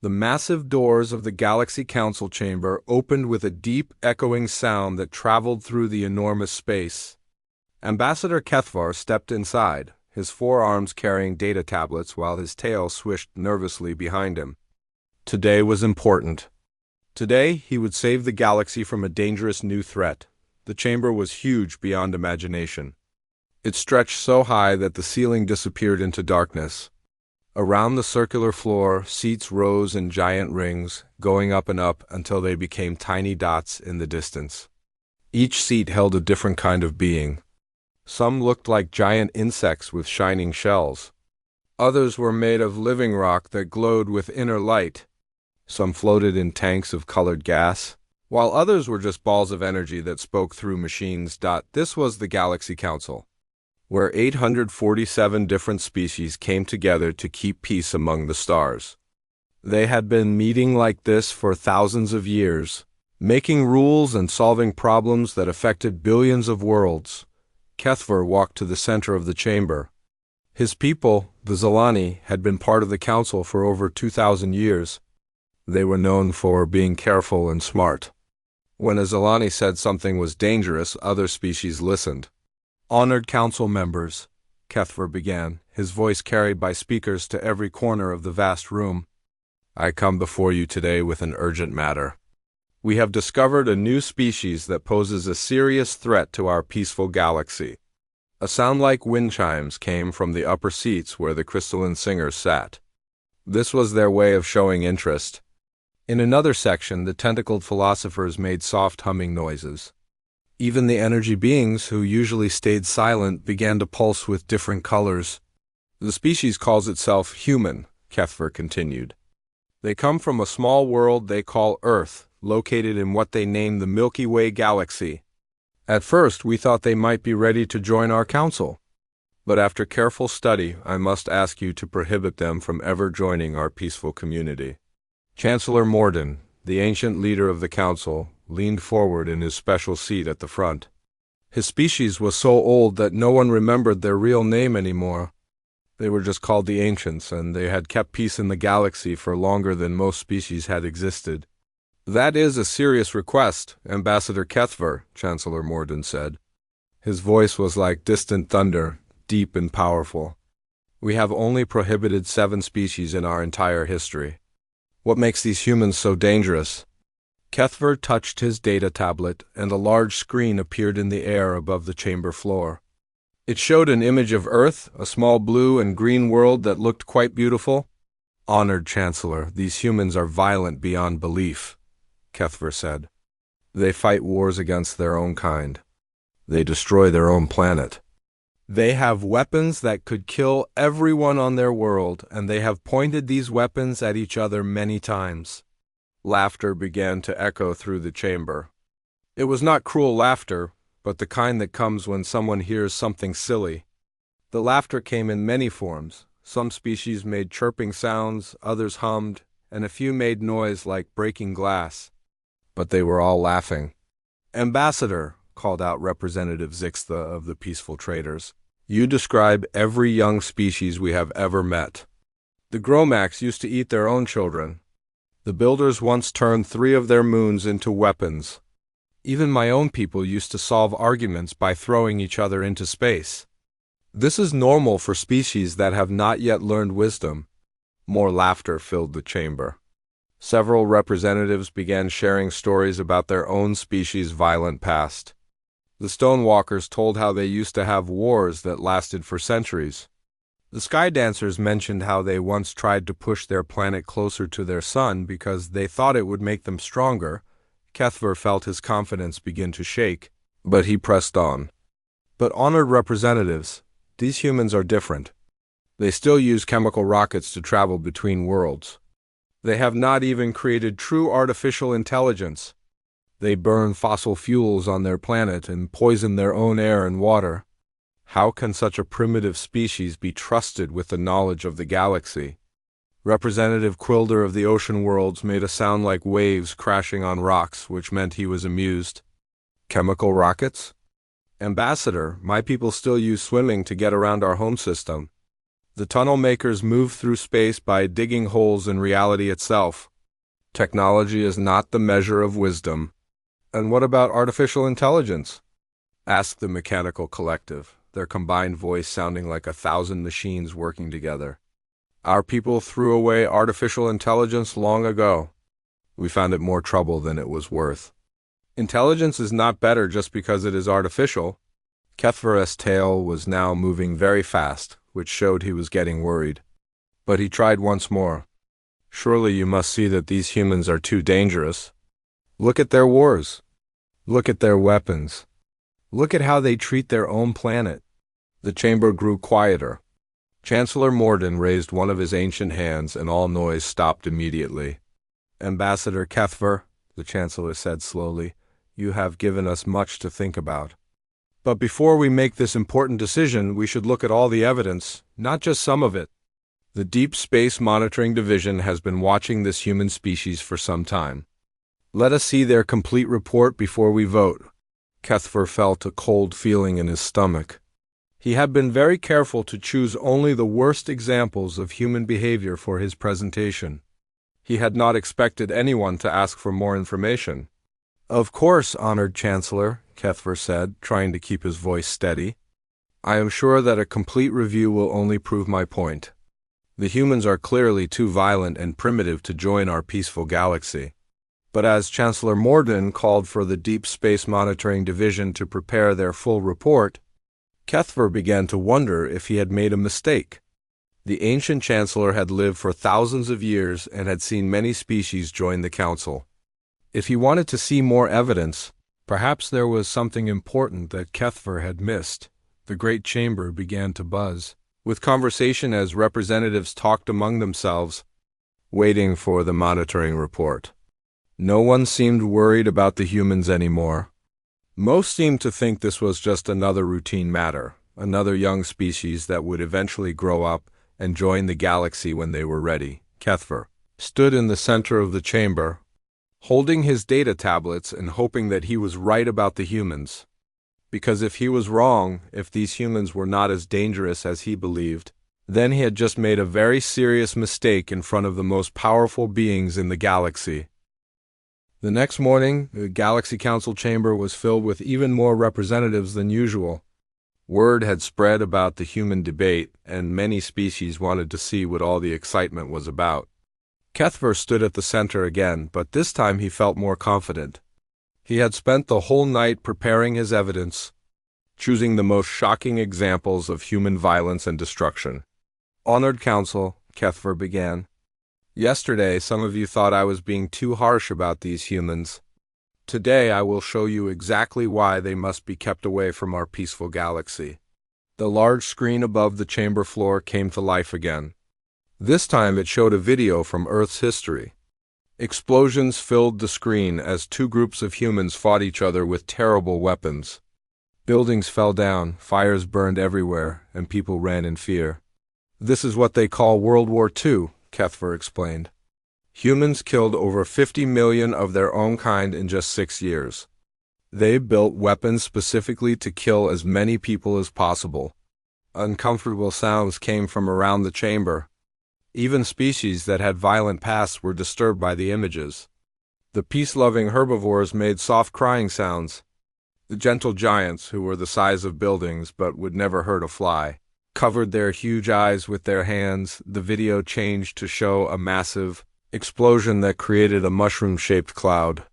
The massive doors of the Galaxy Council chamber opened with a deep, echoing sound that traveled through the enormous space. Ambassador Kethvar stepped inside, his forearms carrying data tablets while his tail swished nervously behind him. Today was important. Today, he would save the galaxy from a dangerous new threat. The chamber was huge beyond imagination. It stretched so high that the ceiling disappeared into darkness. Around the circular floor, seats rose in giant rings, going up and up until they became tiny dots in the distance. Each seat held a different kind of being. Some looked like giant insects with shining shells. Others were made of living rock that glowed with inner light. Some floated in tanks of colored gas, while others were just balls of energy that spoke through machines. This was the Galaxy Council, where 847 different species came together to keep peace among the stars. They had been meeting like this for thousands of years, making rules and solving problems that affected billions of worlds. Kethvar walked to the center of the chamber. His people, the Zalani, had been part of the council for over 2,000 years. They were known for being careful and smart. When a Zalani said something was dangerous, other species listened. "Honored council members," Kethvar began, his voice carried by speakers to every corner of the vast room. "I come before you today with an urgent matter. We have discovered a new species that poses a serious threat to our peaceful galaxy." A sound like wind chimes came from the upper seats where the crystalline singers sat. This was their way of showing interest. In another section, the tentacled philosophers made soft humming noises. Even the energy beings, who usually stayed silent, began to pulse with different colors. "The species calls itself human," Kethvar continued. "They come from a small world they call Earth, located in what they name the Milky Way galaxy. At first, we thought they might be ready to join our council. But after careful study, I must ask you to prohibit them from ever joining our peaceful community." Chancellor Morden, the ancient leader of the council, leaned forward in his special seat at the front. His species was so old that no one remembered their real name anymore. They were just called the Ancients, and they had kept peace in the galaxy for longer than most species had existed. "That is a serious request, Ambassador Kethvar," Chancellor Morden said. His voice was like distant thunder, deep and powerful. "We have only prohibited 7 species in our entire history. What makes these humans so dangerous?" Kethvar touched his data tablet, and a large screen appeared in the air above the chamber floor. It showed an image of Earth, a small blue and green world that looked quite beautiful. "Honored Chancellor, these humans are violent beyond belief," Kethvar said. "They fight wars against their own kind. They destroy their own planet. They have weapons that could kill everyone on their world, and they have pointed these weapons at each other many times." Laughter began to echo through the chamber. It was not cruel laughter, but the kind that comes when someone hears something silly. The laughter came in many forms. Some species made chirping sounds, others hummed, and a few made noise like breaking glass. But they were all laughing. "Ambassador," called out Representative Zixtha of the Peaceful Traders, "you describe every young species we have ever met. The Gromax used to eat their own children. The Builders once turned 3 of their moons into weapons. Even my own people used to solve arguments by throwing each other into space. This is normal for species that have not yet learned wisdom." More laughter filled the chamber. Several representatives began sharing stories about their own species' violent past. The Stonewalkers told how they used to have wars that lasted for centuries. The Sky Dancers mentioned how they once tried to push their planet closer to their sun because they thought it would make them stronger. Kethvar felt his confidence begin to shake, but he pressed on. "But honored representatives, these humans are different. They still use chemical rockets to travel between worlds. They have not even created true artificial intelligence. They burn fossil fuels on their planet and poison their own air and water. How can such a primitive species be trusted with the knowledge of the galaxy?" Representative Quilder of the Ocean Worlds made a sound like waves crashing on rocks, which meant he was amused. "Chemical rockets? Ambassador, my people still use swimming to get around our home system. The tunnel makers move through space by digging holes in reality itself. Technology is not the measure of wisdom. And what about artificial intelligence? Asked the mechanical collective, their combined voice sounding like 1,000 machines working together. Our people threw away artificial intelligence long ago. We found it more trouble than it was worth. Intelligence is not better just because it is artificial. Kethvar's tail was now moving very fast, which showed he was getting worried. But he tried once more. Surely you must see that these humans are too dangerous. Look at their wars. Look at their weapons. Look at how they treat their own planet. The chamber grew quieter. Chancellor Morden raised one of his ancient hands and all noise stopped immediately. Ambassador Kethvar, the Chancellor said slowly, you have given us much to think about. But before we make this important decision, we should look at all the evidence, not just some of it. The Deep Space Monitoring Division has been watching this human species for some time. Let us see their complete report before we vote. Kethvar felt a cold feeling in his stomach. He had been very careful to choose only the worst examples of human behavior for his presentation. He had not expected anyone to ask for more information. Of course, honored Chancellor, Kethvar said, trying to keep his voice steady. I am sure that a complete review will only prove my point. The humans are clearly too violent and primitive to join our peaceful galaxy. But as Chancellor Morden called for the Deep Space Monitoring Division to prepare their full report, Kethvar began to wonder if he had made a mistake. The ancient Chancellor had lived for thousands of years and had seen many species join the Council. If he wanted to see more evidence, perhaps there was something important that Kethvar had missed. The great chamber began to buzz, with conversation as representatives talked among themselves, waiting for the monitoring report. No one seemed worried about the humans anymore. Most seemed to think this was just another routine matter, another young species that would eventually grow up and join the galaxy when they were ready. Kethvar stood in the center of the chamber, holding his data tablets and hoping that he was right about the humans. Because if he was wrong, if these humans were not as dangerous as he believed, then he had just made a very serious mistake in front of the most powerful beings in the galaxy. The next morning, the Galaxy Council chamber was filled with even more representatives than usual. Word had spread about the human debate, and many species wanted to see what all the excitement was about. Kethvar stood at the center again, but this time he felt more confident. He had spent the whole night preparing his evidence, choosing the most shocking examples of human violence and destruction. Honored Council, Kethvar began. Yesterday, some of you thought I was being too harsh about these humans. Today, I will show you exactly why they must be kept away from our peaceful galaxy. The large screen above the chamber floor came to life again. This time, it showed a video from Earth's history. Explosions filled the screen as two groups of humans fought each other with terrible weapons. Buildings fell down, fires burned everywhere, and people ran in fear. This is what they call World War II. Kethvar explained. Humans killed over 50 million of their own kind in just 6 years. They built weapons specifically to kill as many people as possible. Uncomfortable sounds came from around the chamber. Even species that had violent pasts were disturbed by the images. The peace-loving herbivores made soft crying sounds. The gentle giants, who were the size of buildings but would never hurt a fly, covered their huge eyes with their hands. The video changed to show a massive explosion that created a mushroom-shaped cloud.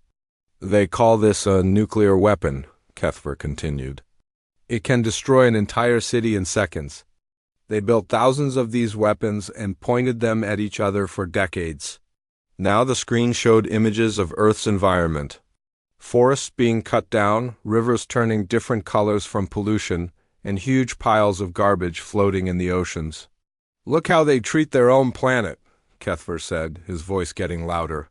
They call this a nuclear weapon, Kethvar continued. It can destroy an entire city in seconds. They built thousands of these weapons and pointed them at each other for decades. Now the screen showed images of Earth's environment. Forests being cut down, rivers turning different colors from pollution, and huge piles of garbage floating in the oceans. Look how they treat their own planet, Kethvar said, his voice getting louder.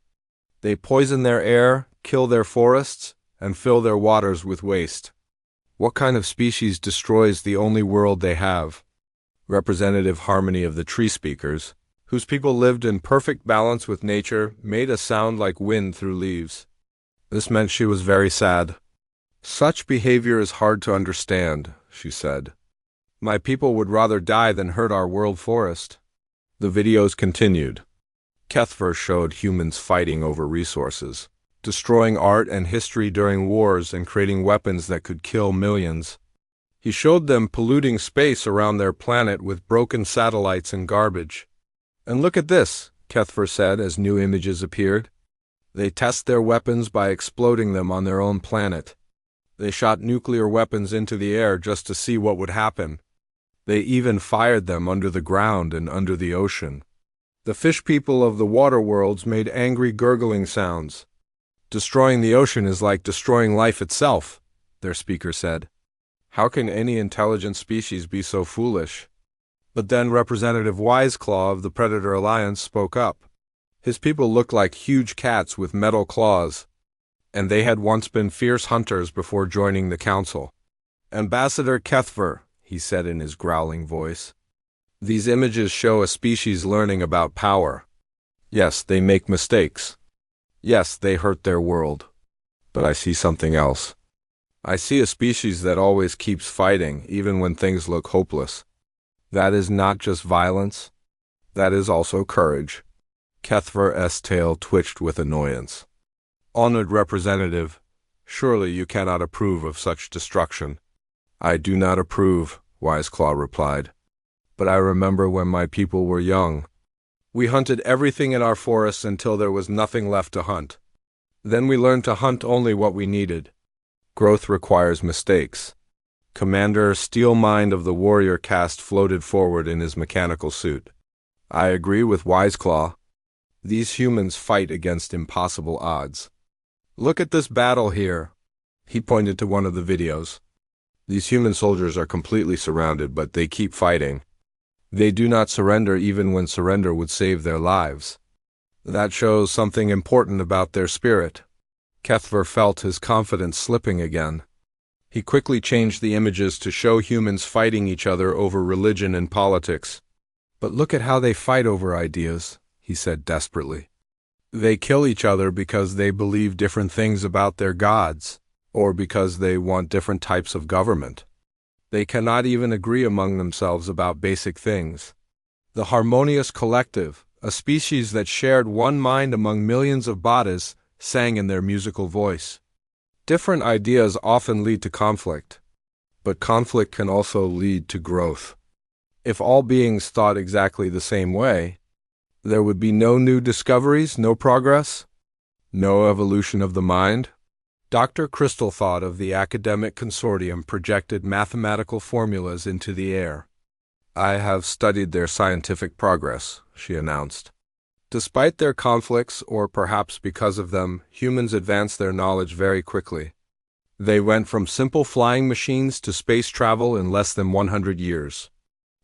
They poison their air, kill their forests, and fill their waters with waste. What kind of species destroys the only world they have? Representative Harmony of the Tree Speakers, whose people lived in perfect balance with nature, made a sound like wind through leaves. This meant she was very sad. Such behavior is hard to understand, she said. My people would rather die than hurt our world forest. The videos continued. Kethver showed humans fighting over resources, destroying art and history during wars and creating weapons that could kill millions. He showed them polluting space around their planet with broken satellites and garbage. And look at this, Kethver said as new images appeared. They test their weapons by exploding them on their own planet. They shot nuclear weapons into the air just to see what would happen. They even fired them under the ground and under the ocean. The fish people of the water worlds made angry gurgling sounds. Destroying the ocean is like destroying life itself, their speaker said. How can any intelligent species be so foolish? But then Representative Wiseclaw of the Predator Alliance spoke up. His people looked like huge cats with metal claws, and they had once been fierce hunters before joining the council. Ambassador Kethver, he said in his growling voice, these images show a species learning about power. Yes, they make mistakes. Yes, they hurt their world. But I see something else. I see a species that always keeps fighting, even when things look hopeless. That is not just violence. That is also courage. Kethver's tail twitched with annoyance. Honored Representative, surely you cannot approve of such destruction. I do not approve, Wiseclaw replied. But I remember when my people were young. We hunted everything in our forests until there was nothing left to hunt. Then we learned to hunt only what we needed. Growth requires mistakes. Commander Steelmind of the warrior caste floated forward in his mechanical suit. I agree with Wiseclaw. These humans fight against impossible odds. Look at this battle here. He pointed to one of the videos. These human soldiers are completely surrounded, but they keep fighting. They do not surrender even when surrender would save their lives. That shows something important about their spirit. Kethver felt his confidence slipping again. He quickly changed the images to show humans fighting each other over religion and politics. But look at how they fight over ideas, he said desperately. They kill each other because they believe different things about their gods, or because they want different types of government. They cannot even agree among themselves about basic things. The harmonious collective, a species that shared one mind among millions of bodies, sang in their musical voice. Different ideas often lead to conflict, but conflict can also lead to growth. If all beings thought exactly the same way, there would be no new discoveries, no progress, no evolution of the mind. Dr. Crystal thought of the academic consortium projected mathematical formulas into the air. I have studied their scientific progress, she announced. Despite their conflicts, or perhaps because of them, humans advanced their knowledge very quickly. They went from simple flying machines to space travel in less than 100 years.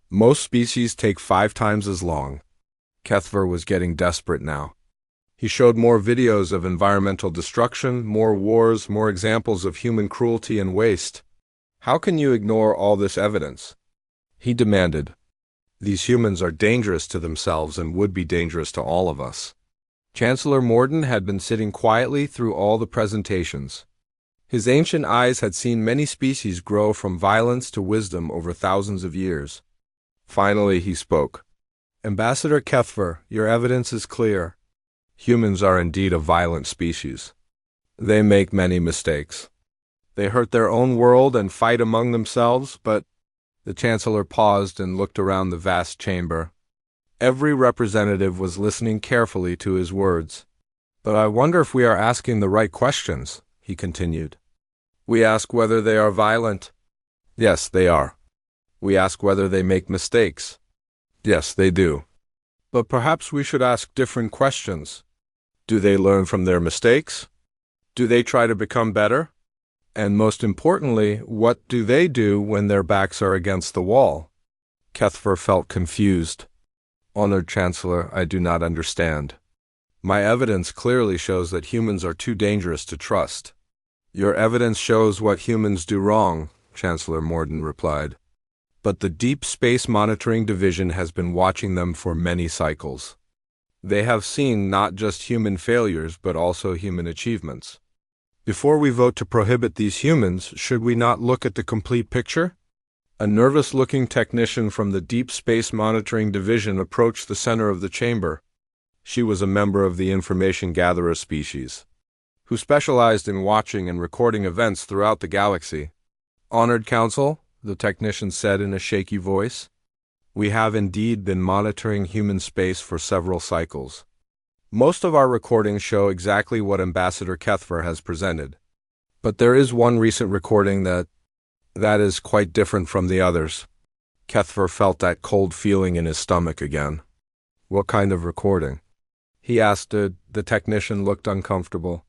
Most species take 5 times as long. Kethver was getting desperate now. He showed more videos of environmental destruction, more wars, more examples of human cruelty and waste. How can you ignore all this evidence? He demanded. These humans are dangerous to themselves and would be dangerous to all of us. Chancellor Morden had been sitting quietly through all the presentations. His ancient eyes had seen many species grow from violence to wisdom over thousands of years. Finally he spoke. Ambassador Kethver, your evidence is clear. Humans are indeed a violent species. They make many mistakes. They hurt their own world and fight among themselves, but the Chancellor paused and looked around the vast chamber. Every representative was listening carefully to his words. But I wonder if we are asking the right questions, he continued. We ask whether they are violent. Yes, they are. We ask whether they make mistakes. Yes, they do. But perhaps we should ask different questions. Do they learn from their mistakes? Do they try to become better? And most importantly, what do they do when their backs are against the wall? Kethver felt confused. Honored Chancellor, I do not understand. My evidence clearly shows that humans are too dangerous to trust. Your evidence shows what humans do wrong, Chancellor Morden replied. But the Deep Space Monitoring Division has been watching them for many cycles. They have seen not just human failures, but also human achievements. Before we vote to prohibit these humans, should we not look at the complete picture? A nervous-looking technician from the Deep Space Monitoring Division approached the center of the chamber. She was a member of the information gatherer species, who specialized in watching and recording events throughout the galaxy. "Honored Council," the technician said in a shaky voice, "we have indeed been monitoring human space for several cycles. Most of our recordings show exactly what Ambassador Kethver has presented. But there is one recent recording that is quite different from the others." Kethver felt that cold feeling in his stomach again. "What kind of recording?" he asked. The technician looked uncomfortable.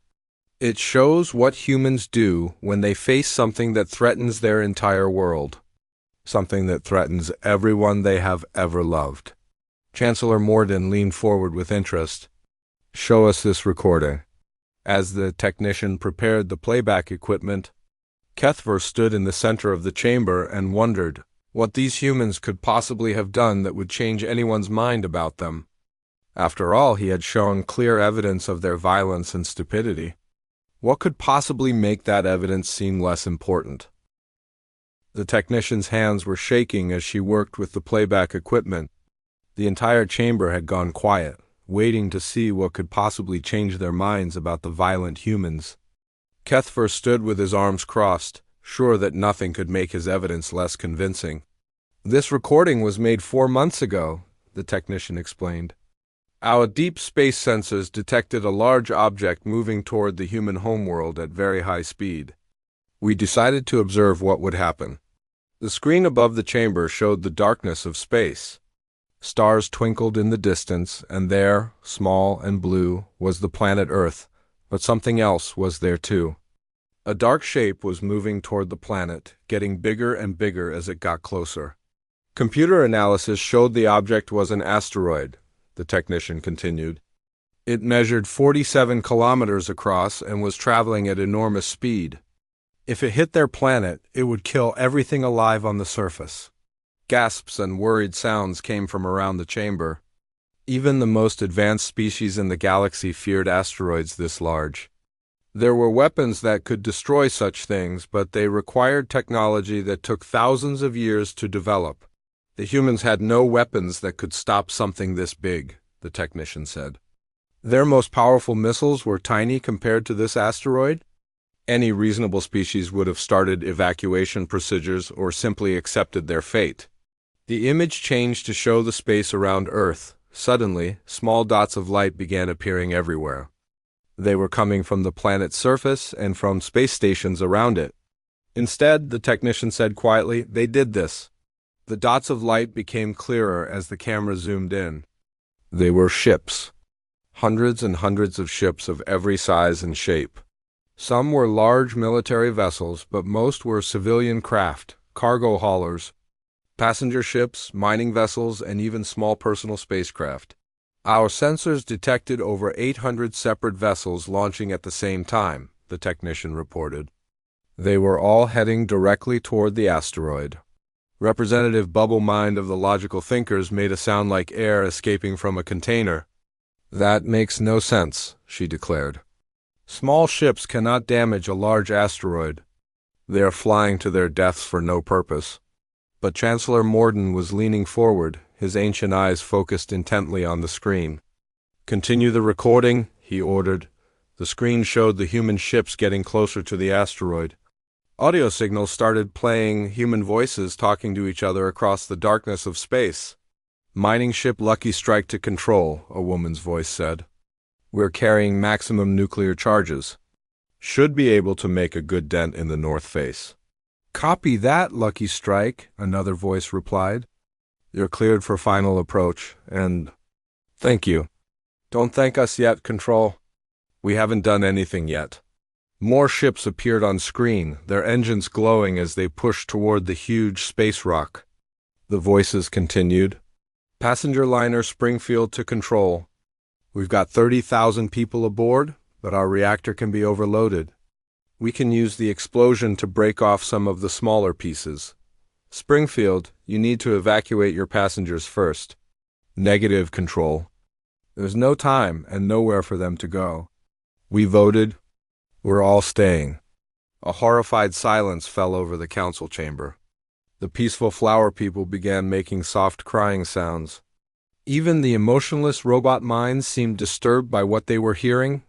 "It shows what humans do when they face something that threatens their entire world. Something that threatens everyone they have ever loved." Chancellor Morden leaned forward with interest. "Show us this recording." As the technician prepared the playback equipment, Kethver stood in the center of the chamber and wondered what these humans could possibly have done that would change anyone's mind about them. After all, he had shown clear evidence of their violence and stupidity. What could possibly make that evidence seem less important? The technician's hands were shaking as she worked with the playback equipment. The entire chamber had gone quiet, waiting to see what could possibly change their minds about the violent humans. Kethver stood with his arms crossed, sure that nothing could make his evidence less convincing. "This recording was made 4 months ago," the technician explained. "Our deep space sensors detected a large object moving toward the human homeworld at very high speed. We decided to observe what would happen." The screen above the chamber showed the darkness of space. Stars twinkled in the distance, and there, small and blue, was the planet Earth, but something else was there too. A dark shape was moving toward the planet, getting bigger and bigger as it got closer. "Computer analysis showed the object was an asteroid," the technician continued. "It measured 47 kilometers across and was traveling at enormous speed. If it hit their planet, it would kill everything alive on the surface." Gasps and worried sounds came from around the chamber. Even the most advanced species in the galaxy feared asteroids this large. There were weapons that could destroy such things, but they required technology that took thousands of years to develop. The humans had no weapons that could stop something this big, the technician said. Their most powerful missiles were tiny compared to this asteroid. Any reasonable species would have started evacuation procedures or simply accepted their fate. The image changed to show the space around Earth. Suddenly, small dots of light began appearing everywhere. They were coming from the planet's surface and from space stations around it. "Instead," the technician said quietly, "they did this." The dots of light became clearer as the camera zoomed in. They were ships. Hundreds and hundreds of ships of every size and shape. Some were large military vessels, but most were civilian craft, cargo haulers, passenger ships, mining vessels, and even small personal spacecraft. "Our sensors detected over 800 separate vessels launching at the same time," the technician reported. They were all heading directly toward the asteroid. Representative Bubble Mind of the Logical Thinkers made a sound like air escaping from a container. "That makes no sense," she declared. "Small ships cannot damage a large asteroid. They are flying to their deaths for no purpose." But Chancellor Morden was leaning forward, his ancient eyes focused intently on the screen. "Continue the recording," he ordered. The screen showed the human ships getting closer to the asteroid. Audio signals started playing, human voices talking to each other across the darkness of space. "Mining ship Lucky Strike to control," a woman's voice said. "We're carrying maximum nuclear charges. Should be able to make a good dent in the north face." "Copy that, Lucky Strike," another voice replied. "You're cleared for final approach, and thank you." "Don't thank us yet, Control. We haven't done anything yet." More ships appeared on screen, their engines glowing as they pushed toward the huge space rock. The voices continued. "Passenger liner Springfield to Control. We've got 30,000 people aboard, but our reactor can be overloaded. We can use the explosion to break off some of the smaller pieces. Springfield, you need to evacuate your passengers first." "Negative, Control. There's no time and nowhere for them to go. We voted. We're all staying." A horrified silence fell over the council chamber. The peaceful flower people began making soft crying sounds. Even the emotionless robot minds seemed disturbed by what they were hearing.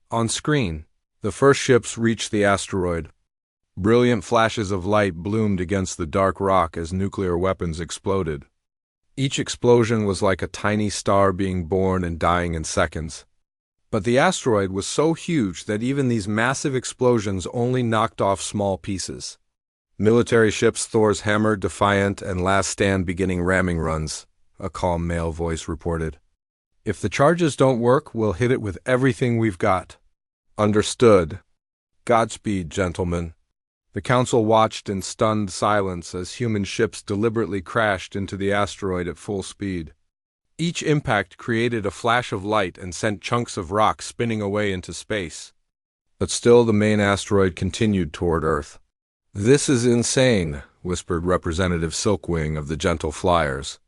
On screen, the first ships reached the asteroid. Brilliant flashes of light bloomed against the dark rock as nuclear weapons exploded. Each explosion was like a tiny star being born and dying in seconds. But the asteroid was so huge that even these massive explosions only knocked off small pieces. Military ships Thor's Hammer, Defiant, and Last Stand beginning ramming runs, a calm male voice reported. If the charges don't work, we'll hit it with everything we've got. Understood. Godspeed, gentlemen. The council watched in stunned silence as human ships deliberately crashed into the asteroid at full speed. Each impact created a flash of light and sent chunks of rock spinning away into space. But still the main asteroid continued toward Earth. "This is insane," whispered Representative Silkwing of the Gentle Flyers.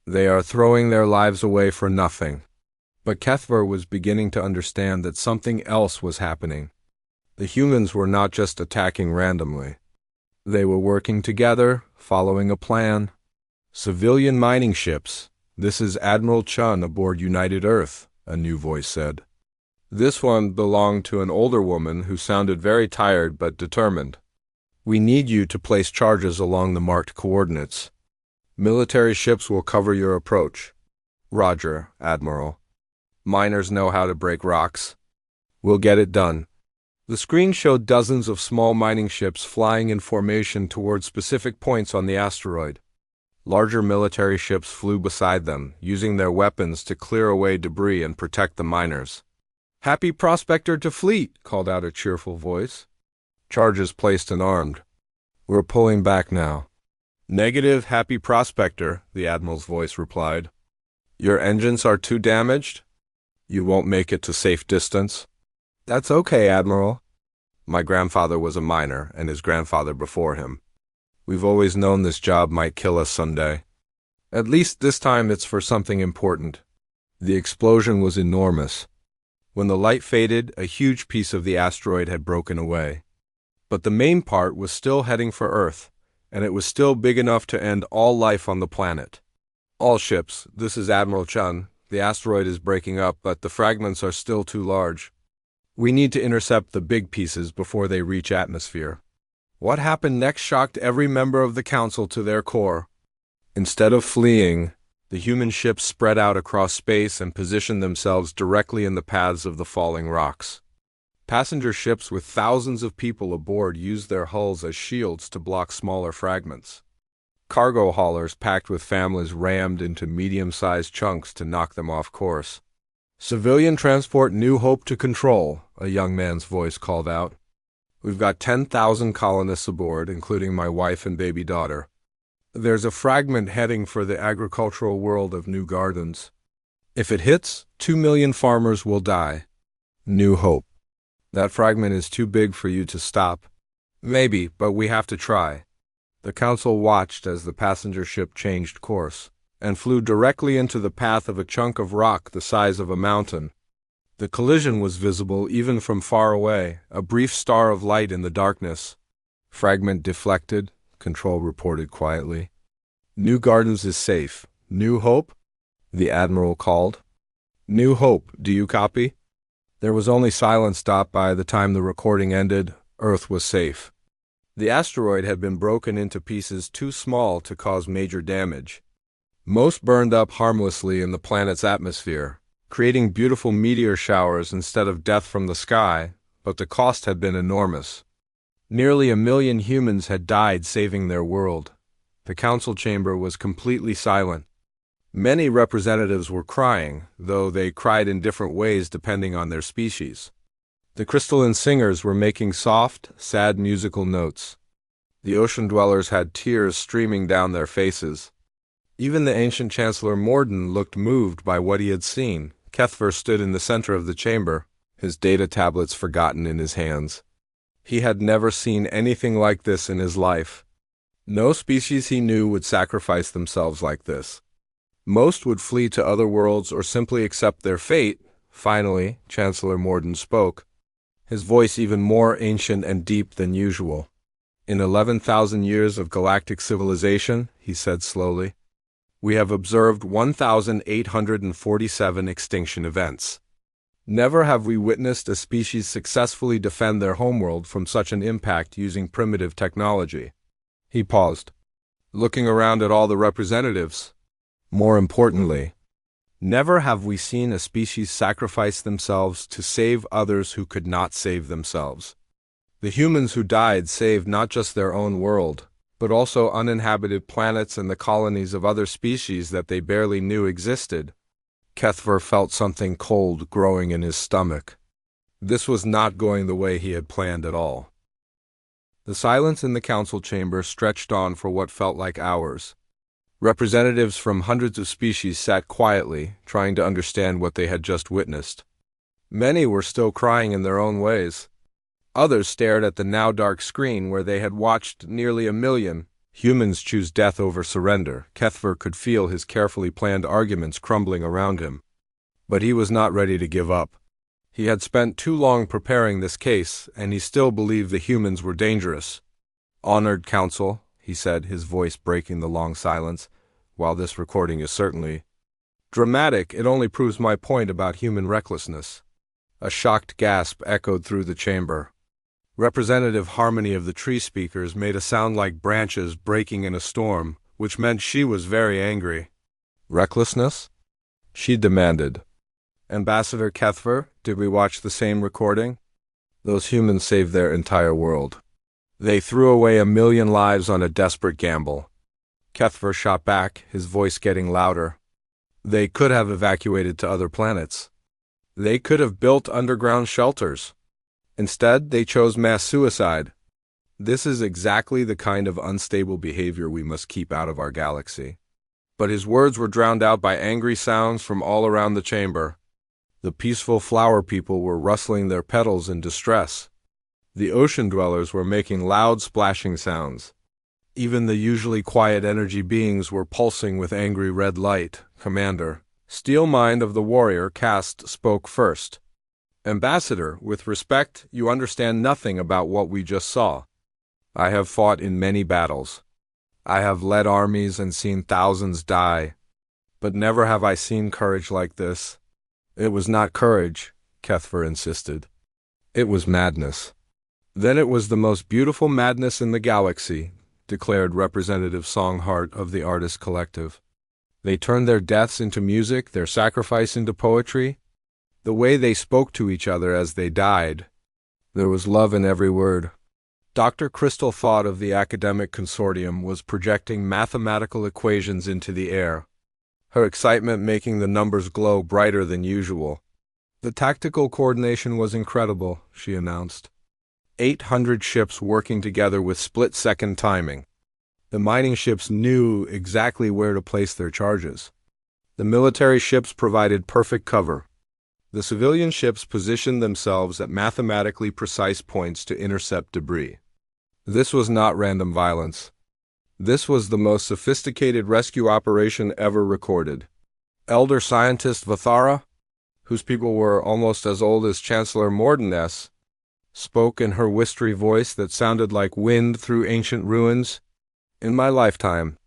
"They are throwing their lives away for nothing." But Kethvar was beginning to understand that something else was happening. The humans were not just attacking randomly. They were working together, following a plan. "Civilian mining ships. This is Admiral Chun aboard United Earth," a new voice said. This one belonged to an older woman who sounded very tired but determined. "We need you to place charges along the marked coordinates. Military ships will cover your approach." "Roger, Admiral. Miners know how to break rocks. We'll get it done." The screen showed dozens of small mining ships flying in formation toward specific points on the asteroid. Larger military ships flew beside them, using their weapons to clear away debris and protect the miners. "Happy Prospector to fleet," called out a cheerful voice. "Charges placed and armed. We're pulling back now." "Negative, Happy Prospector," the Admiral's voice replied. "Your engines are too damaged? You won't make it to safe distance?" "That's okay, Admiral. My grandfather was a miner, and his grandfather before him. We've always known this job might kill us someday. At least this time it's for something important." The explosion was enormous. When the light faded, a huge piece of the asteroid had broken away. But the main part was still heading for Earth, and it was still big enough to end all life on the planet. "All ships, this is Admiral Chun. The asteroid is breaking up, but the fragments are still too large. We need to intercept the big pieces before they reach atmosphere." What happened next shocked every member of the council to their core. Instead of fleeing, the human ships spread out across space and positioned themselves directly in the paths of the falling rocks. Passenger ships with thousands of people aboard used their hulls as shields to block smaller fragments. Cargo haulers packed with families rammed into medium-sized chunks to knock them off course. "Civilian transport New Hope to control," a young man's voice called out. "We've got 10,000 colonists aboard, including my wife and baby daughter. There's a fragment heading for the agricultural world of New Gardens. If it hits, 2 million farmers will die. New Hope. That fragment is too big for you to stop." "Maybe, but we have to try." The council watched as the passenger ship changed course and flew directly into the path of a chunk of rock the size of a mountain. The collision was visible even from far away, a brief star of light in the darkness. "Fragment deflected," Control reported quietly. "New Gardens is safe. New Hope?" the Admiral called. "New Hope, do you copy?" There was only silence. By the time the recording ended, Earth was safe. The asteroid had been broken into pieces too small to cause major damage. Most burned up harmlessly in the planet's atmosphere, creating beautiful meteor showers instead of death from the sky, but the cost had been enormous. Nearly 1 million humans had died saving their world. The council chamber was completely silent. Many representatives were crying, though they cried in different ways depending on their species. The crystalline singers were making soft, sad musical notes. The ocean dwellers had tears streaming down their faces. Even the ancient Chancellor Morden looked moved by what he had seen. Kethvar stood in the center of the chamber, his data tablets forgotten in his hands. He had never seen anything like this in his life. No species he knew would sacrifice themselves like this. Most would flee to other worlds or simply accept their fate. Finally, Chancellor Morden spoke, his voice even more ancient and deep than usual. In 11,000 years of galactic civilization, he said slowly, we have observed 1,847 extinction events. Never have we witnessed a species successfully defend their homeworld from such an impact using primitive technology. He paused, looking around at all the representatives. More importantly, never have we seen a species sacrifice themselves to save others who could not save themselves. The humans who died saved not just their own world, but also uninhabited planets and the colonies of other species that they barely knew existed. Kethver felt something cold growing in his stomach. This was not going the way he had planned at all. The silence in the council chamber stretched on for what felt like hours. Representatives from hundreds of species sat quietly, trying to understand what they had just witnessed. Many were still crying in their own ways. Others stared at the now dark screen where they had watched nearly 1 million humans choose death over surrender. Kethver could feel his carefully planned arguments crumbling around him. But he was not ready to give up. He had spent too long preparing this case, and he still believed the humans were dangerous. Honored Council, he said, his voice breaking the long silence, while this recording is certainly dramatic, it only proves my point about human recklessness. A shocked gasp echoed through the chamber. Representative Harmony of the Tree Speakers made a sound like branches breaking in a storm, which meant she was very angry. Recklessness? She demanded. Ambassador Kethver, did we watch the same recording? Those humans saved their entire world. They threw away 1 million lives on a desperate gamble. Kethver shot back, his voice getting louder. They could have evacuated to other planets. They could have built underground shelters. Instead, they chose mass suicide. This is exactly the kind of unstable behavior we must keep out of our galaxy. But his words were drowned out by angry sounds from all around the chamber. The peaceful flower people were rustling their petals in distress. The ocean dwellers were making loud splashing sounds. Even the usually quiet energy beings were pulsing with angry red light. Commander, Steel Mind of the Warrior Caste spoke first. Ambassador, with respect, you understand nothing about what we just saw. I have fought in many battles. I have led armies and seen thousands die. But never have I seen courage like this. It was not courage, Kethver insisted. It was madness. Then it was the most beautiful madness in the galaxy, declared Representative Songhart of the Artist Collective. They turned their deaths into music, their sacrifice into poetry. The way they spoke to each other as they died. There was love in every word. Dr. Crystal Thought of the Academic Consortium was projecting mathematical equations into the air, her excitement making the numbers glow brighter than usual. The tactical coordination was incredible, she announced. 800 ships working together with split-second timing. The mining ships knew exactly where to place their charges. The military ships provided perfect cover. The civilian ships positioned themselves at mathematically precise points to intercept debris. This was not random violence. This was the most sophisticated rescue operation ever recorded. Elder scientist Vathara, whose people were almost as old as Chancellor Mordeness, spoke in her whispery voice that sounded like wind through ancient ruins. In my lifetime,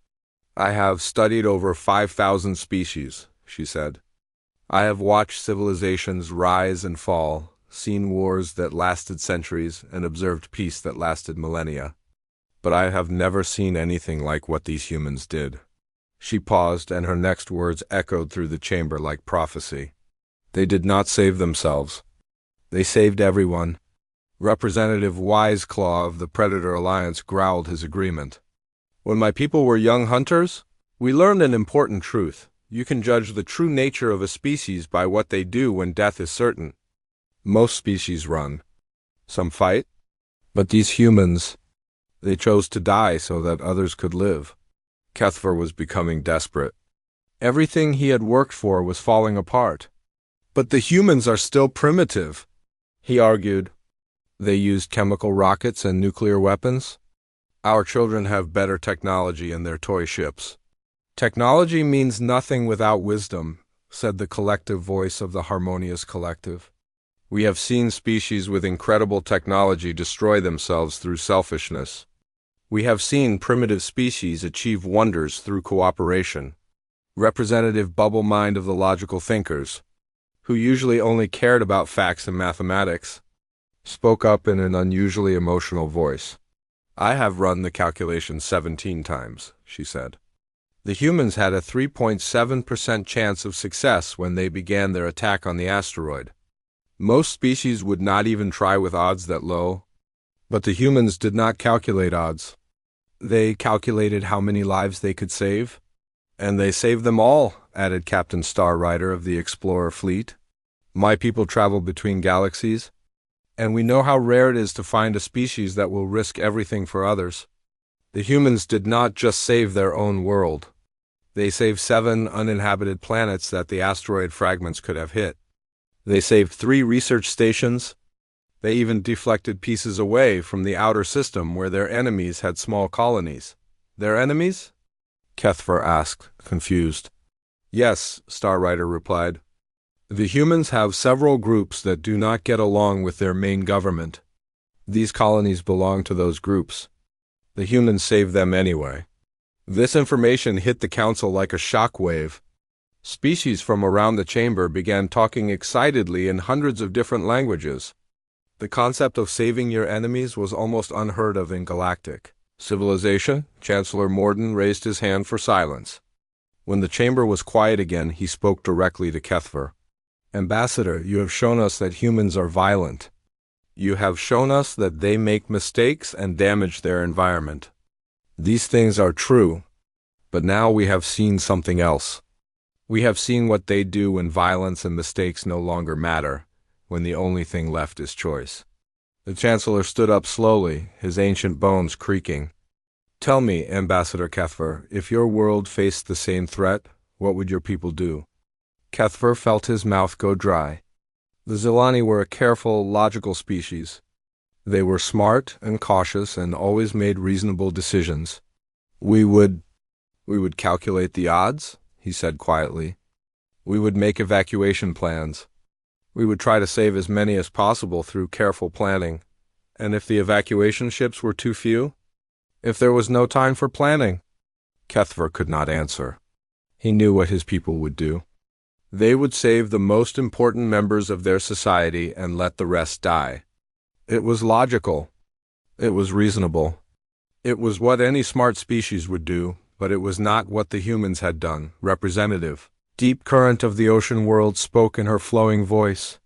I have studied over 5,000 species, she said. I have watched civilizations rise and fall, seen wars that lasted centuries, and observed peace that lasted millennia. But I have never seen anything like what these humans did. She paused, and her next words echoed through the chamber like prophecy. They did not save themselves. They saved everyone. Representative Wiseclaw of the Predator Alliance growled his agreement. When my people were young hunters, we learned an important truth. You can judge the true nature of a species by what they do when death is certain. Most species run. Some fight. But these humans, they chose to die so that others could live. Kethver was becoming desperate. Everything he had worked for was falling apart. But the humans are still primitive, he argued. They used chemical rockets and nuclear weapons. Our children have better technology in their toy ships. Technology means nothing without wisdom, said the collective voice of the Harmonious Collective. We have seen species with incredible technology destroy themselves through selfishness. We have seen primitive species achieve wonders through cooperation. Representative Bubble Mind of the logical thinkers, who usually only cared about facts and mathematics, spoke up in an unusually emotional voice. I have run the calculation 17 times, she said. The humans had a 3.7% chance of success when they began their attack on the asteroid. Most species would not even try with odds that low, but the humans did not calculate odds. They calculated how many lives they could save. And they saved them all, added Captain Starrider of the Explorer Fleet. My people travel between galaxies, and we know how rare it is to find a species that will risk everything for others. The humans did not just save their own world. They saved 7 uninhabited planets that the asteroid fragments could have hit. They saved 3 research stations. They even deflected pieces away from the outer system where their enemies had small colonies. Their enemies? Kethver asked, confused. Yes, Starrider replied. The humans have several groups that do not get along with their main government. These colonies belong to those groups. The humans save them anyway. This information hit the council like a shock wave. Species from around the chamber began talking excitedly in hundreds of different languages. The concept of saving your enemies was almost unheard of in Galactic civilization. Chancellor Morden raised his hand for silence. When the chamber was quiet again, he spoke directly to Kethver. Ambassador, you have shown us that humans are violent. You have shown us that they make mistakes and damage their environment. These things are true, but now we have seen something else. We have seen what they do when violence and mistakes no longer matter, when the only thing left is choice. The Chancellor stood up slowly, his ancient bones creaking. Tell me, Ambassador Kethver, if your world faced the same threat, what would your people do? Kethver felt his mouth go dry. The Zilani were a careful, logical species. They were smart and cautious and always made reasonable decisions. We would calculate the odds, he said quietly. We would make evacuation plans. We would try to save as many as possible through careful planning. And if the evacuation ships were too few? If there was no time for planning? Kethver could not answer. He knew what his people would do. They would save the most important members of their society and let the rest die. It was logical. It was reasonable. It was what any smart species would do, but it was not what the humans had done. Representative Deep Current of the Ocean World spoke in her flowing voice.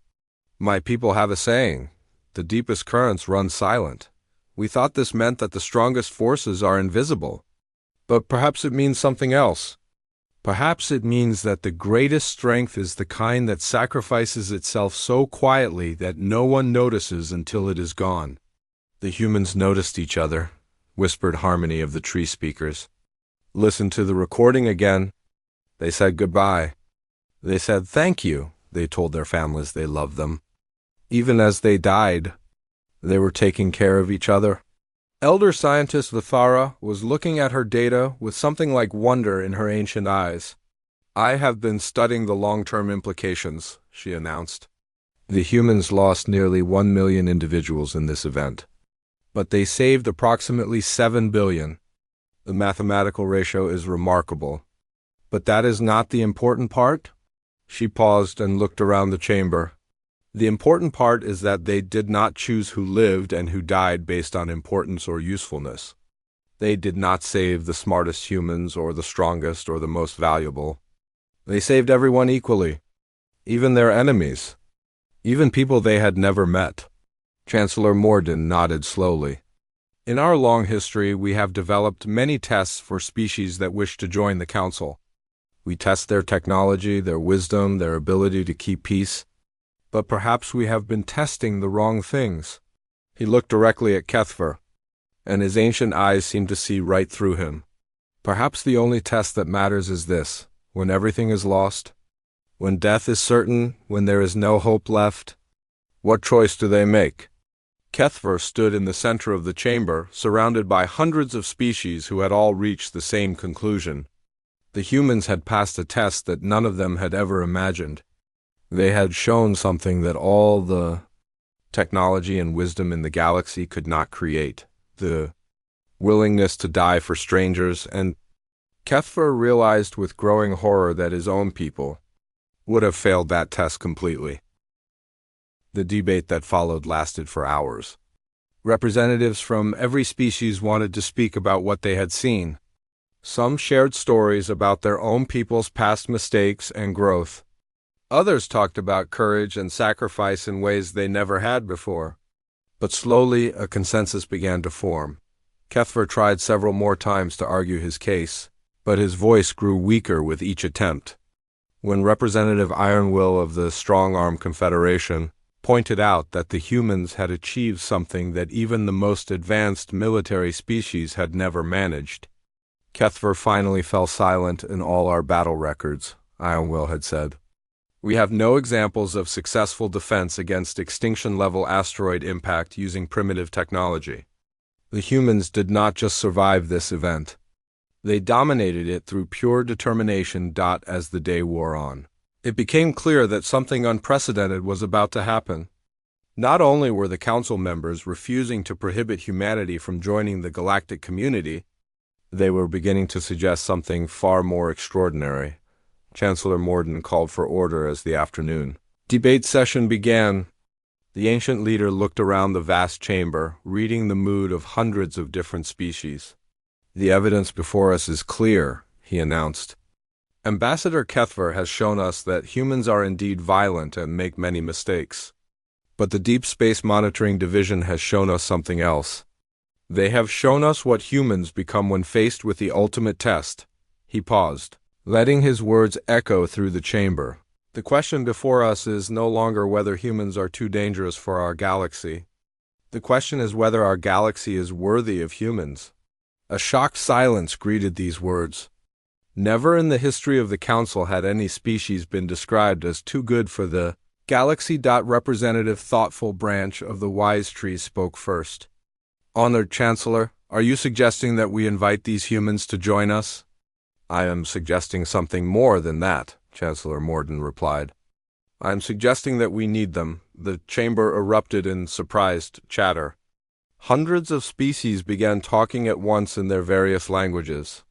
My people have a saying, the deepest currents run silent. We thought this meant that the strongest forces are invisible. But perhaps it means something else. Perhaps it means that the greatest strength is the kind that sacrifices itself so quietly that no one notices until it is gone. The humans noticed each other, whispered Harmony of the Tree Speakers. Listen to the recording again. They said goodbye. They said thank you. They told their families they loved them. Even as they died, they were taking care of each other. Elder Scientist Vithara was looking at her data with something like wonder in her ancient eyes. I have been studying the long-term implications, she announced. The humans lost nearly 1 million individuals in this event, but they saved approximately 7 billion. The mathematical ratio is remarkable. But that is not the important part? She paused and looked around the chamber. The important part is that they did not choose who lived and who died based on importance or usefulness. They did not save the smartest humans or the strongest or the most valuable. They saved everyone equally, even their enemies, even people they had never met. Chancellor Morden nodded slowly. In our long history, we have developed many tests for species that wish to join the Council. We test their technology, their wisdom, their ability to keep peace. But perhaps we have been testing the wrong things. He looked directly at Kethver, and his ancient eyes seemed to see right through him. Perhaps the only test that matters is this: when everything is lost, when death is certain, when there is no hope left, what choice do they make? Kethver stood in the center of the chamber, surrounded by hundreds of species who had all reached the same conclusion. The humans had passed a test that none of them had ever imagined. They had shown something that all the technology and wisdom in the galaxy could not create. The willingness to die for strangers, and Kethver realized with growing horror that his own people would have failed that test completely. The debate that followed lasted for hours. Representatives from every species wanted to speak about what they had seen. Some shared stories about their own people's past mistakes and growth. Others talked about courage and sacrifice in ways they never had before. But slowly, a consensus began to form. Kethver tried several more times to argue his case, but his voice grew weaker with each attempt. When Representative Ironwill of the Strong Arm Confederation pointed out that the humans had achieved something that even the most advanced military species had never managed, Kethver finally fell silent. "In all our battle records," Ironwill had said, "we have no examples of successful defense against extinction-level asteroid impact using primitive technology. The humans did not just survive this event. They dominated it through pure determination. As the day wore on, it became clear that something unprecedented was about to happen. Not only were the council members refusing to prohibit humanity from joining the galactic community, they were beginning to suggest something far more extraordinary." Chancellor Morden called for order as the afternoon debate session began. The ancient leader looked around the vast chamber, reading the mood of hundreds of different species. "The evidence before us is clear," he announced. "Ambassador Kethver has shown us that humans are indeed violent and make many mistakes. But the Deep Space Monitoring Division has shown us something else. They have shown us what humans become when faced with the ultimate test." He paused, letting his words echo through the chamber. "The question before us is no longer whether humans are too dangerous for our galaxy. The question is whether our galaxy is worthy of humans." A shocked silence greeted these words. Never in the history of the Council had any species been described as too good for the galaxy. Representative Thoughtful Branch of the Wise Tree spoke first. "Honored Chancellor, are you suggesting that we invite these humans to join us?" "I am suggesting something more than that," Chancellor Morden replied. "I am suggesting that we need them." The chamber erupted in surprised chatter. Hundreds of species began talking at once in their various languages.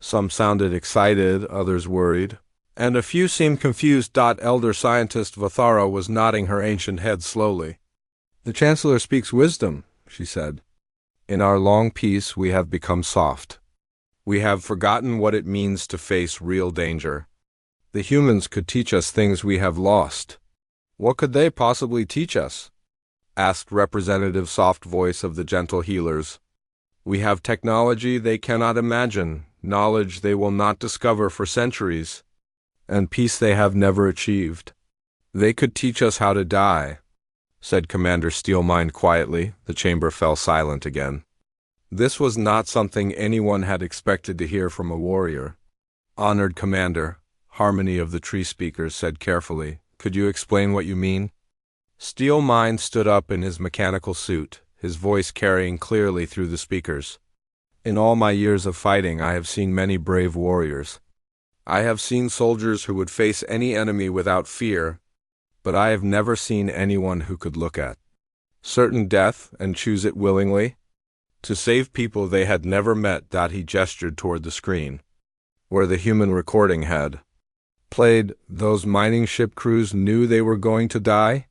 Some sounded excited, others worried, and a few seemed confused. Elder Scientist Vathara was nodding her ancient head slowly. "The Chancellor speaks wisdom," she said. "In our long peace we have become soft. We have forgotten what it means to face real danger. The humans could teach us things we have lost." "What could they possibly teach us?" asked Representative Soft Voice of the Gentle Healers. "We have technology they cannot imagine, knowledge they will not discover for centuries, and peace they have never achieved. They could teach us how to die," said Commander Steelmind quietly. The chamber fell silent again. This was not something anyone had expected to hear from a warrior. "Honored Commander," Harmony of the Tree Speakers said carefully, "could you explain what you mean?" Steelmind stood up in his mechanical suit, his voice carrying clearly through the speakers. "In all my years of fighting, I have seen many brave warriors. I have seen soldiers who would face any enemy without fear, but I have never seen anyone who could look at certain death and choose it willingly to save people they had never met." He gestured toward the screen, where the human recording had played. "Those mining ship crews knew they were going to die.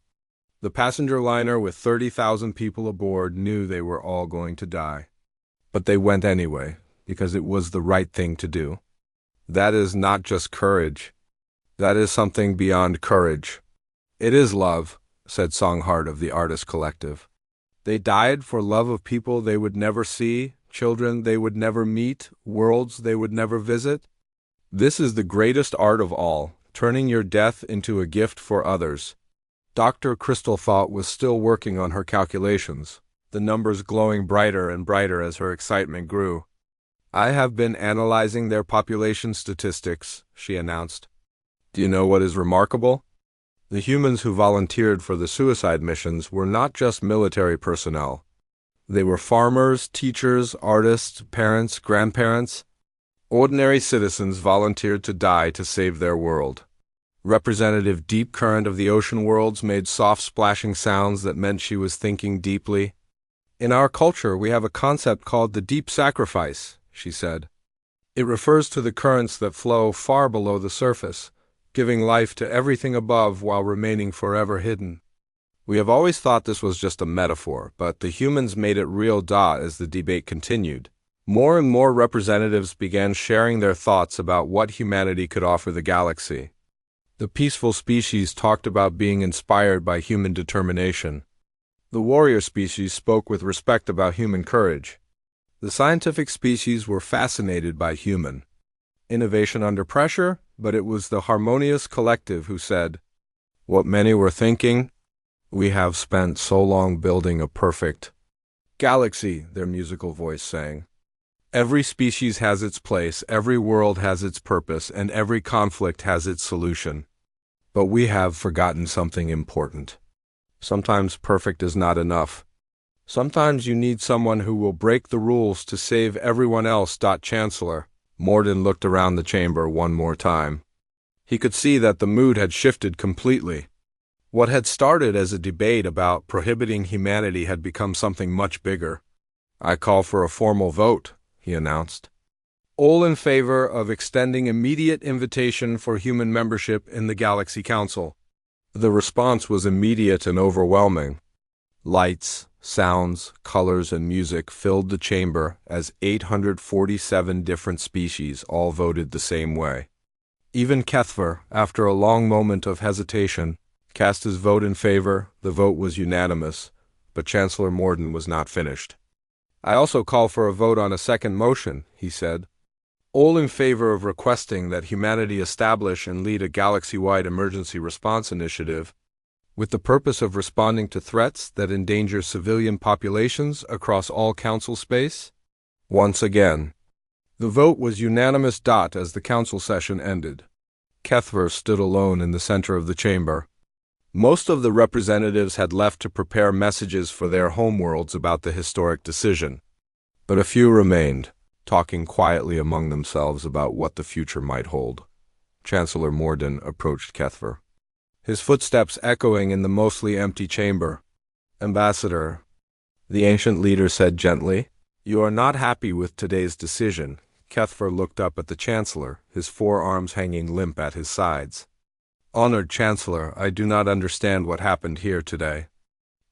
The passenger liner with 30,000 people aboard knew they were all going to die. But they went anyway, because it was the right thing to do. That is not just courage. That is something beyond courage. It is love," said Songhart of the Artist Collective. "They died for love of people they would never see, children they would never meet, worlds they would never visit. This is the greatest art of all, turning your death into a gift for others." Dr. Crystal Thought was still working on her calculations, the numbers glowing brighter and brighter as her excitement grew. "I have been analyzing their population statistics," she announced. "Do you know what is remarkable? The humans who volunteered for the suicide missions were not just military personnel. They were farmers, teachers, artists, parents, grandparents. Ordinary citizens volunteered to die to save their world." Representative Deep Current of the Ocean Worlds made soft splashing sounds that meant she was thinking deeply. In our culture, we have a concept called the deep sacrifice, she said. It refers to the currents that flow far below the surface, giving life to everything above while remaining forever hidden. We have always thought this was just a metaphor, but the humans made it real as the debate continued. More and more representatives began sharing their thoughts about what humanity could offer the galaxy. The peaceful species talked about being inspired by human determination. The warrior species spoke with respect about human courage. The scientific species were fascinated by human innovation under pressure, but it was the harmonious collective who said, "What many were thinking, we have spent so long building a perfect galaxy," their musical voice sang. Every species has its place, every world has its purpose, and every conflict has its solution. But we have forgotten something important. Sometimes perfect is not enough. Sometimes you need someone who will break the rules to save everyone else. Chancellor Morden looked around the chamber one more time. He could see that the mood had shifted completely. What had started as a debate about prohibiting humanity had become something much bigger. "I call for a formal vote," he announced. "All in favor of extending immediate invitation for human membership in the Galaxy Council." The response was immediate and overwhelming. Lights, sounds, colors, and music filled the chamber as 847 different species all voted the same way. Even Kethver, after a long moment of hesitation, cast his vote in favor. The vote was unanimous, but Chancellor Morden was not finished. "I also call for a vote on a second motion," he said. "All in favor of requesting that humanity establish and lead a galaxy-wide emergency response initiative with the purpose of responding to threats that endanger civilian populations across all council space?" Once again, the vote was unanimous. As the council session ended, Kethver stood alone in the center of the chamber. Most of the representatives had left to prepare messages for their homeworlds about the historic decision, but a few remained, talking quietly among themselves about what the future might hold. Chancellor Morden approached Kethver, his footsteps echoing in the mostly empty chamber. "Ambassador," the ancient leader said gently, "you are not happy with today's decision." Kethver looked up at the Chancellor, his forearms hanging limp at his sides. "Honored Chancellor, I do not understand what happened here today.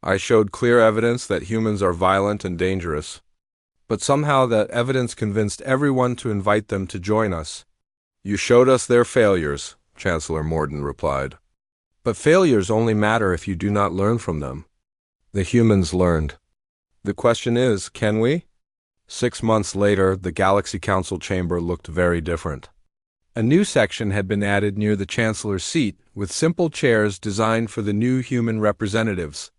I showed clear evidence that humans are violent and dangerous, but somehow that evidence convinced everyone to invite them to join us." "You showed us their failures," Chancellor Morden replied. "But failures only matter if you do not learn from them." The humans learned. The question is, can we? 6 months later, the Galaxy Council chamber looked very different. A new section had been added near the Chancellor's seat, with simple chairs designed for the new human representatives.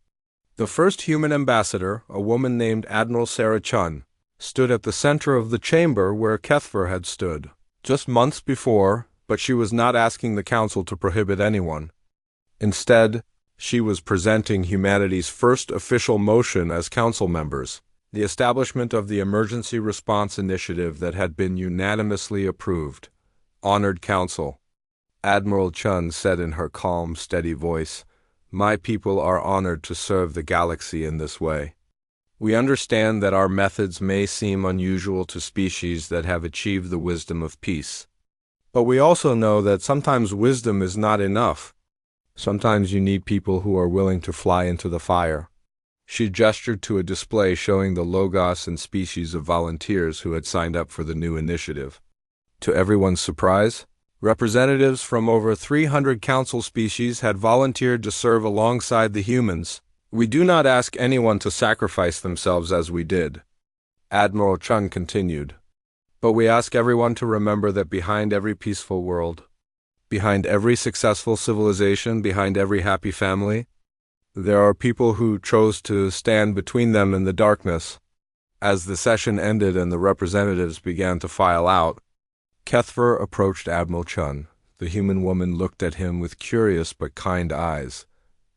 The first human ambassador, a woman named Admiral Sarah Chun, stood at the center of the chamber where Kethver had stood just months before, but she was not asking the Council to prohibit anyone. Instead, she was presenting humanity's first official motion as Council members, the establishment of the Emergency Response Initiative that had been unanimously approved. "Honored Council," Admiral Chun said in her calm, steady voice, "my people are honored to serve the galaxy in this way. We understand that our methods may seem unusual to species that have achieved the wisdom of peace. But we also know that sometimes wisdom is not enough. Sometimes you need people who are willing to fly into the fire." She gestured to a display showing the logos and species of volunteers who had signed up for the new initiative. To everyone's surprise, representatives from over 300 council species had volunteered to serve alongside the humans. "We do not ask anyone to sacrifice themselves as we did," Admiral Chun continued, "but we ask everyone to remember that behind every peaceful world, behind every successful civilization, behind every happy family, there are people who chose to stand between them in the darkness." As the session ended and the representatives began to file out, Kethver approached Admiral Chun. The human woman looked at him with curious but kind eyes.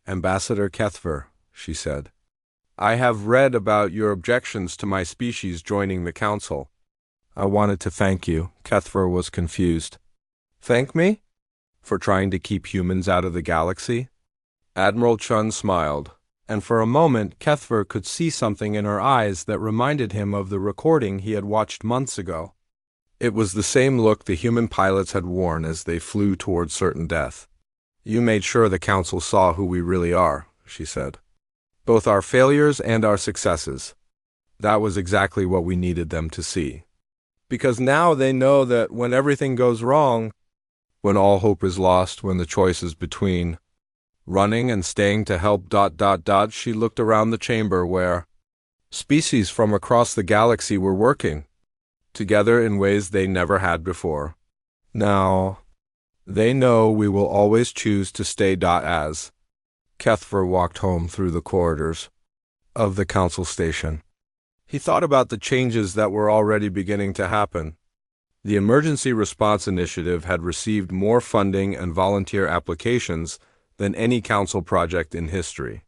"Ambassador Kethver," she said, "I have read about your objections to my species joining the Council. I wanted to thank you." Kethver was confused. "Thank me? For trying to keep humans out of the galaxy?" Admiral Chun smiled. And for a moment, Kethver could see something in her eyes that reminded him of the recording he had watched months ago. It was the same look the human pilots had worn as they flew toward certain death. "You made sure the Council saw who we really are," she said. "Both our failures and our successes. That was exactly what we needed them to see. Because now they know that when everything goes wrong, when all hope is lost, when the choice is between running and staying to help ... She looked around the chamber where species from across the galaxy were working together in ways they never had before. Now, they know we will always choose to stay ... As Kethver walked home through the corridors of the Council station, he thought about the changes that were already beginning to happen. The Emergency Response Initiative had received more funding and volunteer applications than any council project in history.